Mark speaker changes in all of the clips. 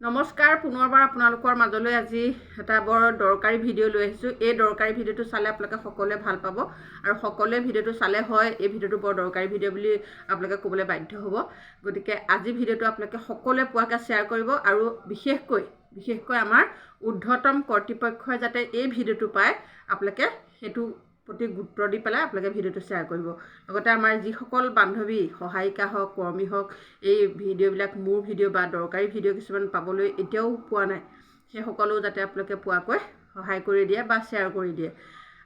Speaker 1: নমস্কাৰ পুনৰবাৰ আপোনালোকৰ মাজলৈ আজি এটা বৰ দৰকাৰী ভিডিঅ' লৈ আহিছোঁ। এই দৰকাৰী ভিডিঅ'টো চালে আপোনালোকে সকলোৱে ভাল পাব আৰু সকলোৱে ভিডিঅ'টো চালে হয় এই ভিডিঅ'টো বৰ দৰকাৰী ভিডিঅ' বুলি আপোনালোকে ক'বলৈ বাধ্য হ'ব। গতিকে আজি ভিডিঅ'টো আপোনালোকে সকলোৱে পোৱাকৈ শ্বেয়াৰ কৰিব আৰু বিশেষকৈ আমাৰ ঊৰ্ধ্বতম কৰ্তৃপক্ষই যাতে এই ভিডিঅ'টো পায় আপোনালোকে সেইটো প্ৰতি গুৰুত্ব দি পেলাই আপোনালোকে ভিডিঅ'টো শ্বেয়াৰ কৰিব। লগতে আমাৰ যিসকল বান্ধৱী সহায়িকা হওক কৰ্মী হওক এই ভিডিঅ'বিলাক মোৰ ভিডিঅ' বা দৰকাৰী ভিডিঅ' কিছুমান পাবলৈ এতিয়াও পোৱা নাই সেইসকলেও যাতে আপোনালোকে পোৱাকৈ সহায় কৰি দিয়ে বা শ্বেয়াৰ কৰি দিয়ে।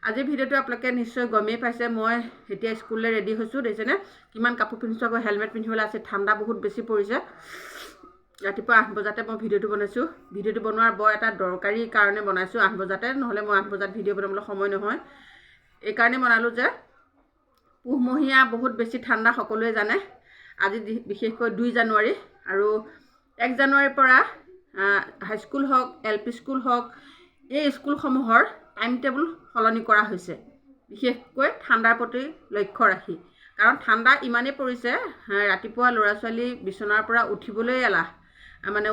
Speaker 1: আজি ভিডিঅ'টো আপোনালোকে নিশ্চয় গমেই পাইছে, মই এতিয়া স্কুললৈ ৰেডি হৈছোঁ। দেখিছেনে কিমান কাপোৰ পিন্ধিছোঁ, আকৌ হেলমেট পিন্ধিবলৈ আছে, ঠাণ্ডা বহুত বেছি পৰিছে। ৰাতিপুৱা 8 বজাতে মই ভিডিঅ'টো বনাইছোঁ। ভিডিঅ'টো বনোৱাৰ বৰ এটা দৰকাৰী কাৰণে বনাইছোঁ 8 বজাতে, নহ'লে মই 8 বজাত ভিডিঅ' বনাবলৈ সময় নহয়। এইকাৰণে বনালোঁ যে পুহমহীয়া বহুত বেছি ঠাণ্ডা সকলোৱে জানে। আজি বিশেষকৈ 2 জানুৱাৰী আৰু 1 জানুৱাৰীৰ পৰা হাইস্কুল হওক LP স্কুল হওক এই স্কুলসমূহৰ টাইম টেবুল সলনি কৰা হৈছে, বিশেষকৈ ঠাণ্ডাৰ প্ৰতি লক্ষ্য ৰাখি। কাৰণ ঠাণ্ডা ইমানেই পৰিছে ৰাতিপুৱা ল'ৰা ছোৱালী বিচনাৰ পৰা উঠিবলৈ এলাহ,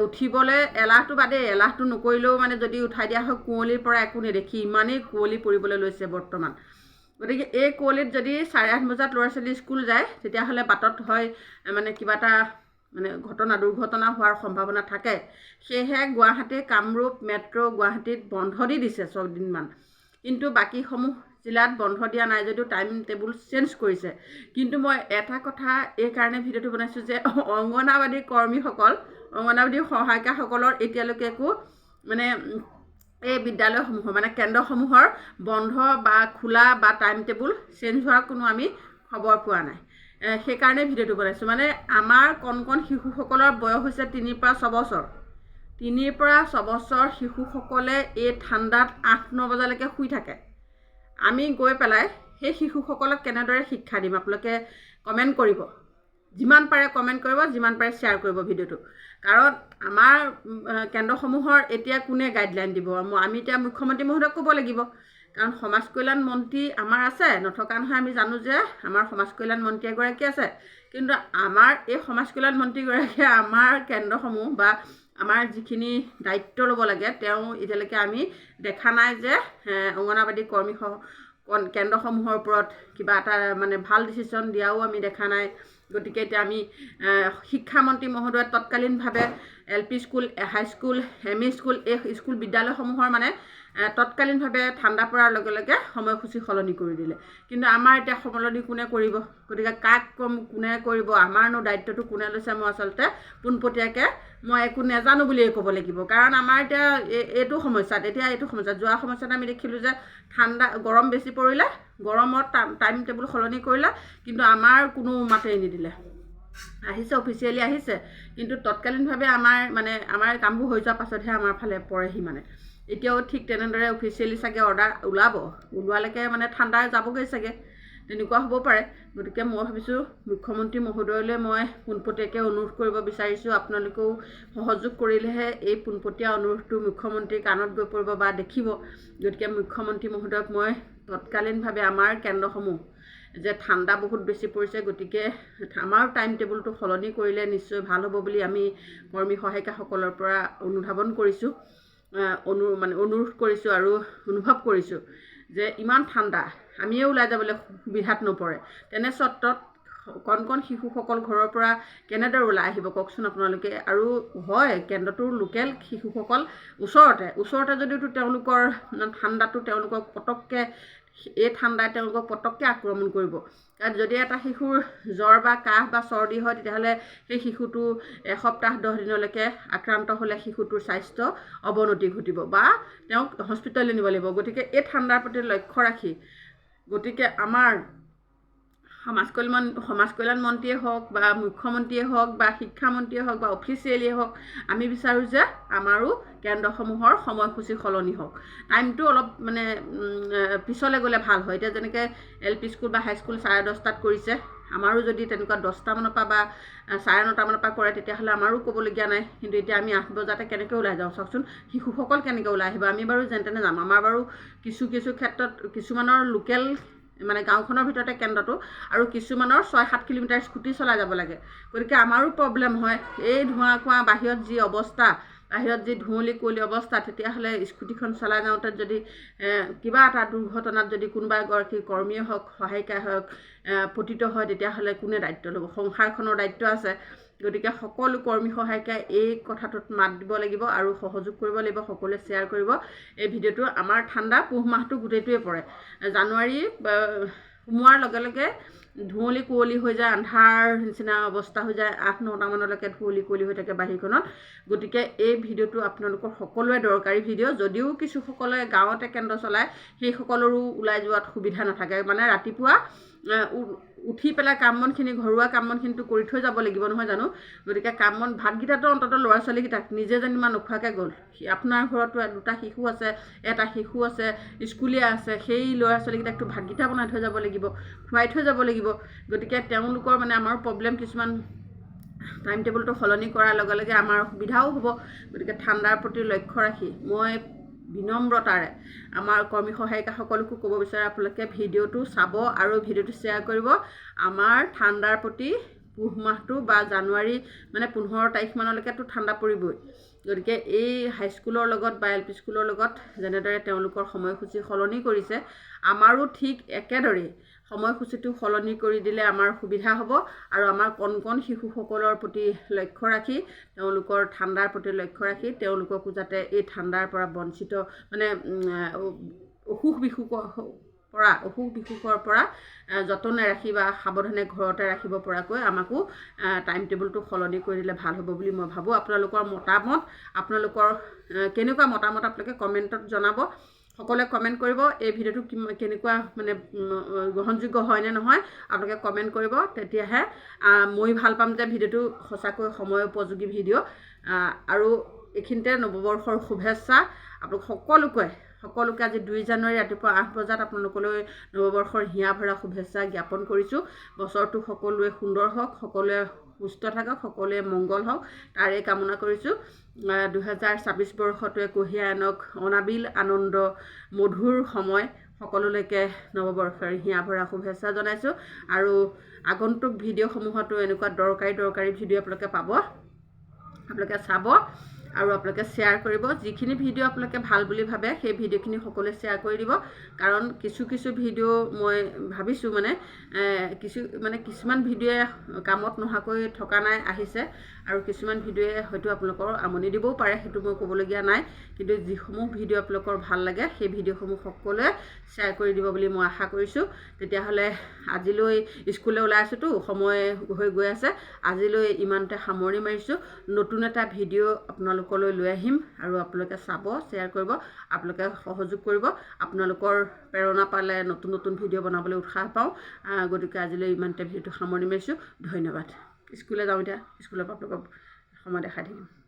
Speaker 1: উঠিবলৈ এলাহটো বাদেই, এলাহটো নকৰিলেও যদি উঠাই দিয়া হয় কুঁৱলীৰ পৰা একো নেদেখি ইমানেই কুঁৱলী পৰিবলৈ লৈছে বৰ্তমান। গতিকে এই কুঁৱলীত যদি 8:30 বজাত ল'ৰা ছোৱালী স্কুল যায় তেতিয়াহ'লে বাটত হয় কিবা এটা দুৰ্ঘটনা হোৱাৰ সম্ভাৱনা থাকে। সেয়েহে গুৱাহাটী কামৰূপ মেট্ৰ' গুৱাহাটীত বন্ধ দি দিছে 6 দিনমান, কিন্তু বাকীসমূহ জিলাত বন্ধ দিয়া নাই যদিও টাইম টেবুল চেঞ্জ কৰিছে। কিন্তু মই এটা কথা এইকাৰণে ভিডিঅ'টো বনাইছোঁ যে অংগনাবাদী কৰ্মীসকল, অংগনাবাদী সহায়িকাসকলৰ এতিয়ালৈকে একো এই বিদ্যালয়সমূহৰ কেন্দ্ৰসমূহৰ বন্ধ বা খোলা বা টাইম টেবুল চেঞ্জ হোৱাৰ কোনো আমি খবৰ পোৱা নাই। সেইকাৰণে ভিডিঅ'টো বনাইছোঁ। আমাৰ কণ শিশুসকলৰ বয়স হৈছে 3 পৰা 6 বছৰ। 3 পৰা 6 বছৰ শিশুসকলে এই ঠাণ্ডাত 8-9 বজালৈকে শুই থাকে। আমি গৈ পেলাই সেই শিশুসকলক কেনেদৰে শিক্ষা দিম আপোনালোকে কমেণ্ট কৰিব, যিমান পাৰে কমেণ্ট কৰিব, যিমান পাৰে শ্বেয়াৰ কৰিব ভিডিঅ'টো। কাৰণ আমাৰ কেন্দ্ৰসমূহৰ এতিয়া কোনে গাইডলাইন দিব? আমি এতিয়া মুখ্যমন্ত্ৰী মহোদয়ক ক'ব লাগিব, কাৰণ সমাজ কল্যাণ মন্ত্ৰী আমাৰ আছে, নথকা নহয় আমি জানো যে আমাৰ সমাজ কল্যাণ মন্ত্ৰী এগৰাকী আছে। কিন্তু আমাৰ এই সমাজ কল্যাণ মন্ত্ৰীগৰাকীয়ে আমাৰ কেন্দ্ৰসমূহ বা আমাৰ যিখিনি দায়িত্ব ল'ব লাগে তেওঁ এতিয়ালৈকে আমি দেখা নাই যে অংগনাবাদী কৰ্মী কেন্দ্ৰসমূহৰ ওপৰত কিবা এটা ভাল ডিচিশ্যন দিয়াও আমি দেখা নাই। গতিকে এতিয়া আমি শিক্ষামন্ত্ৰী মহোদয়ে তৎকালীনভাৱে LP school high school ME school এই স্কুল বিদ্যালয়সমূহৰ তৎকালীনভাৱে ঠাণ্ডা পৰাৰ লগে লগে সময়সূচী সলনি কৰি দিলে। কিন্তু আমাৰ এতিয়া সলনি কোনে কৰিব? গতিকে কাক ক'ম, কোনে কৰিব? আমাৰনো দায়িত্বটো কোনে লৈছে? মই আচলতে পোনপটীয়াকৈ মই একো নাজানো বুলিয়ে ক'ব লাগিব। কাৰণ আমাৰ এতিয়া এইটো সমস্যাত যোৱা সমস্যাত আমি দেখিলোঁ যে গৰম বেছি পৰিলে, গৰমত টাইম টেবুল সলনি কৰিলে, কিন্তু আমাৰ কোনো মাতেই নিদিলে। আহিছে অফিচিয়েলি আহিছে, কিন্তু তৎকালীনভাৱে আমাৰ কামবোৰ হৈ যোৱাৰ পাছতহে আমাৰ ফালে পৰেহি। এতিয়াও ঠিক তেনেদৰে অফিচিয়েলি চাগে অৰ্ডাৰ ওলোৱালৈকে ঠাণ্ডা যাবগৈ চাগে, তেনেকুৱা হ'ব পাৰে। গতিকে মই ভাবিছোঁ মুখ্যমন্ত্ৰী মহোদয়লৈ মই পোনপটীয়াকৈ অনুৰোধ কৰিব বিচাৰিছোঁ, আপোনালোকেও সহযোগ কৰিলেহে এই পোনপটীয়া অনুৰোধটো মুখ্যমন্ত্ৰীৰ কাণত গৈ পৰিব বা দেখিব। গতিকে মুখ্যমন্ত্ৰী মহোদয়ক মই তৎকালীনভাৱে আমাৰ কেন্দ্ৰসমূহ যে ঠাণ্ডা বহুত বেছি পৰিছে, গতিকে আমাৰ টাইম টেবুলটো সলনি কৰিলে নিশ্চয় ভাল হ'ব বুলি আমি কৰ্মী সহায়িকাসকলৰ পৰা অনুধাৱন কৰিছোঁ, অনুৰোধ কৰিছোঁ আৰু অনুভৱ কৰিছোঁ যে ইমান ঠাণ্ডা আমিয়ে ওলাই যাবলৈ সুবিধাত নপৰে। তেনে স্বত্বত কণ শিশুসকল ঘৰৰ পৰা কেনেদৰে ওলাই আহিব কওকচোন আপোনালোকে? আৰু হয় কেন্দ্ৰটোৰ লোকেল শিশুসকল ওচৰতে যদিও তেওঁলোকৰ ঠাণ্ডাটো তেওঁলোকক পটককৈ আক্ৰমণ কৰিব। কাৰণ যদি এটা শিশুৰ জ্বৰ বা কাহ বা চৰ্দি হয় তেতিয়াহ'লে সেই শিশুটো এসপ্তাহ 10 দিনলৈকে আক্ৰান্ত হ'লে শিশুটোৰ স্বাস্থ্য অৱনতি ঘটিব বা তেওঁক হস্পিটেললৈ নিব লাগিব। গতিকে এই ঠাণ্ডাৰ প্ৰতি লক্ষ্য ৰাখি আমাৰ সমাজ কল্যাণ মন্ত্ৰীয়ে হওক বা মুখ্যমন্ত্ৰীয়ে হওক বা শিক্ষামন্ত্ৰীয়ে হওক বা অফিচিয়েলিয়ে হওক, আমি বিচাৰোঁ যে আমাৰো কেন্দ্ৰসমূহৰ সময়সূচী সলনি হওক, টাইমটো অলপ পিছলৈ গ'লে ভাল হয়। এতিয়া যেনেকৈ LP স্কুল বা হাইস্কুল 10:30 কৰিছে, আমাৰো যদি তেনেকুৱা 10টা মানৰ পৰা বা 9:30 মানৰ পৰা কৰে তেতিয়াহ'লে আমাৰো ক'বলগীয়া নাই। কিন্তু এতিয়া আমি 8 বজাতে কেনেকৈ ওলাই যাওঁ চাওকচোন, শিশুসকল কেনেকৈ ওলাই আহিব? আমি বাৰু যেন তেনে যাম। আমাৰ বাৰু কিছু ক্ষেত্ৰত কিছুমানৰ লোকেল গাঁওখনৰ ভিতৰতে কেন্দ্ৰটো, আৰু কিছুমানৰ 6-7 কিলোমিটাৰ স্কুটি চলাই যাব লাগে। গতিকে আমাৰো প্ৰব্লেম হয়। এই ধোঁৱা কোৱা বাহিৰত যি অৱস্থা, বাহিৰত যি ধুঁৱলি কুঁৱলী অৱস্থা, তেতিয়াহ'লে স্কুটিখন চলাই যাওঁতে যদি কিবা এটা দুৰ্ঘটনাত যদি কোনোবা এগৰাকী কৰ্মীয়ে হওক, সহায়িকাই হওক পতিত হয়, তেতিয়াহ'লে কোনে দায়িত্ব ল'ব? সংসাৰখনৰ দায়িত্ব আছে। গতিকে সকলো কৰ্মী সহায়িকাই এই কথাটোত মাত দিব লাগিব আৰু সহযোগ কৰিব লাগিব, সকলোৱে শ্বেয়াৰ কৰিব এই ভিডিঅ'টো। আমাৰ ঠাণ্ডা পুহ মাহটো গোটেইটোৱে পৰে। জানুৱাৰী সোমোৱাৰ লগে লগে ধুঁৱলি কুঁৱলী হৈ যায়, আন্ধাৰ নিচিনা অৱস্থা হৈ যায়, 8-9টা মানলৈকে ধুঁৱলি কুঁৱলী হৈ থাকে বাহিৰখনত। গতিকে এই ভিডিঅ'টো আপোনালোকৰ সকলোৱে দৰকাৰী ভিডিঅ'। যদিও কিছুসকলে গাঁৱতে কেন্দ্ৰ চলায়, সেইসকলৰো ওলাই যোৱাত সুবিধা নাথাকে। মানে ৰাতিপুৱা উঠি পেলাই কাম বনখিনি, ঘৰুৱা কাম বনখিনিটো কৰি থৈ যাব লাগিব নহয় জানো? গতিকে কাম বন, ভাতকেইটাতো অন্ততঃ ল'ৰা ছোৱালীকেইটাক নিজে যেনিবা নোখোৱাকৈ গ'ল, আপোনাৰ ঘৰতো 2টা শিশু আছে, 1টা শিশু আছে, স্কুলীয়া আছে, সেই ল'ৰা ছোৱালীকেইটাকতো ভাতকেইটা বনাই থৈ যাব লাগিব, খুৱাই থৈ যাব লাগিব। গতিকে তেওঁলোকৰ মানে আমাৰো প্ৰব্লেম কিছুমান, টাইম টেবুলটো সলনি কৰাৰ লগে লগে আমাৰ সুবিধাও হ'ব। গতিকে ঠাণ্ডাৰ প্ৰতি লক্ষ্য ৰাখি মই বিনম্ৰতাৰে আমাৰ কৰ্মী সহায়িকাসকলকো ক'ব বিচাৰোঁ, আপোনালোকে ভিডিঅ'টো চাব আৰু ভিডিঅ'টো শ্বেয়াৰ কৰিব। আমাৰ ঠাণ্ডাৰ প্ৰতি পুহ মাহটো বা জানুৱাৰী মানে 15 তাৰিখমানলৈকেতো ঠাণ্ডা পৰিবই। গতিকে এই হাইস্কুলৰ লগত বা LP স্কুলৰ লগত যেনেদৰে তেওঁলোকৰ সময়সূচী সলনি কৰিছে, আমাৰো ঠিক একেদৰেই সময়সূচীটো সলনি কৰি দিলে আমাৰ সুবিধা হ'ব। আৰু আমাৰ কণ কণ শিশুসকলৰ প্ৰতি লক্ষ্য ৰাখি, তেওঁলোকৰ ঠাণ্ডাৰ প্ৰতি লক্ষ্য ৰাখি, তেওঁলোককো যাতে এই ঠাণ্ডাৰ পৰা বঞ্চিত, মানে অসুখ বিসুখৰ পৰা যতনে ৰাখি বা সাৱধানে ঘৰতে ৰাখিব পৰাকৈ আমাকো টাইম টেবুলটো সলনি কৰি দিলে ভাল হ'ব বুলি মই ভাবোঁ। আপোনালোকৰ মতামত, আপোনালোকৰ কেনেকুৱা মতামত আপোনালোকে কমেণ্টত জনাব। সকলোৱে কমেণ্ট কৰিব, এই ভিডিঅ'টো কেনেকুৱা মানে গ্ৰহণযোগ্য হয় নে নহয় আপোনালোকে কমেণ্ট কৰিব। তেতিয়াহে মই ভাল পাম যে ভিডিঅ'টো সঁচাকৈ সময় উপযোগী ভিডিঅ'। আৰু এইখিনিতে নৱবৰ্ষৰ শুভেচ্ছা আপোনালোক সকলোকে আজি 2 জানুৱাৰী ৰাতিপুৱা 8 বজাত আপোনালোকলৈ নৱবৰ্ষৰ হিয়া ভৰা শুভেচ্ছা জ্ঞাপন কৰিছোঁ। বছৰটো সকলোৱে সুন্দৰ হওক, সকলোৱে সুস্থ থাকক, সকলোৱে মংগল হওক, তাৰে কামনা কৰিছোঁ। 2026 বৰ্ষটোৱে কঢ়িয়াই আনক অনাবিল আনন্দ মধুৰ সময়। সকলোলৈকে নৱবৰ্ষৰ হিয়া ভৰা শুভেচ্ছা জনাইছোঁ। আৰু আগন্তুক ভিডিঅ'সমূহতো এনেকুৱা দৰকাৰী ভিডিঅ' আপোনালোকে পাব। আপোনালোকে চাব আৰু আপোনালোকে শ্বেয়াৰ কৰিব। যিখিনি ভিডিঅ' আপোনালোকে ভাল বুলি ভাবে সেই ভিডিঅ'খিনি সকলোৱে শ্বেয়াৰ কৰি দিব। কাৰণ কিছু ভিডিঅ' মই ভাবিছোঁ কিছুমান ভিডিঅ'য়ে কামত নোহোৱাকৈ থকা নাই, আহিছে, আৰু কিছুমান ভিডিঅ'য়ে হয়তো আপোনালোকৰ আমনি দিবও পাৰে, সেইটো মই ক'বলগীয়া নাই। কিন্তু যিসমূহ ভিডিঅ' আপোনালোকৰ ভাল লাগে সেই ভিডিঅ'সমূহ সকলোৱে শ্বেয়াৰ কৰি দিব বুলি মই আশা কৰিছোঁ। তেতিয়াহ'লে আজিলৈ স্কুললৈ ওলাই আছোঁতো, সময় হৈ গৈ আছে, আজিলৈ ইমানতে সামৰণি মাৰিছোঁ। নতুন এটা ভিডিঅ' আপোনালোকলৈ লৈ আহিম আৰু আপোনালোকে চাব, শ্বেয়াৰ কৰিব, আপোনালোকে সহযোগ কৰিব। আপোনালোকৰ প্ৰেৰণা পালে নতুন ভিডিঅ' বনাবলৈ উৎসাহ পাওঁ। গতিকে আজিলৈ ইমানতে ভিডিঅ'টো সামৰণি মাৰিছোঁ। ধন্যবাদ। স্কুললৈ যাওঁ এতিয়া, স্কুলৰ পৰা আপোনালোকক সময় দেখাই থাকিম।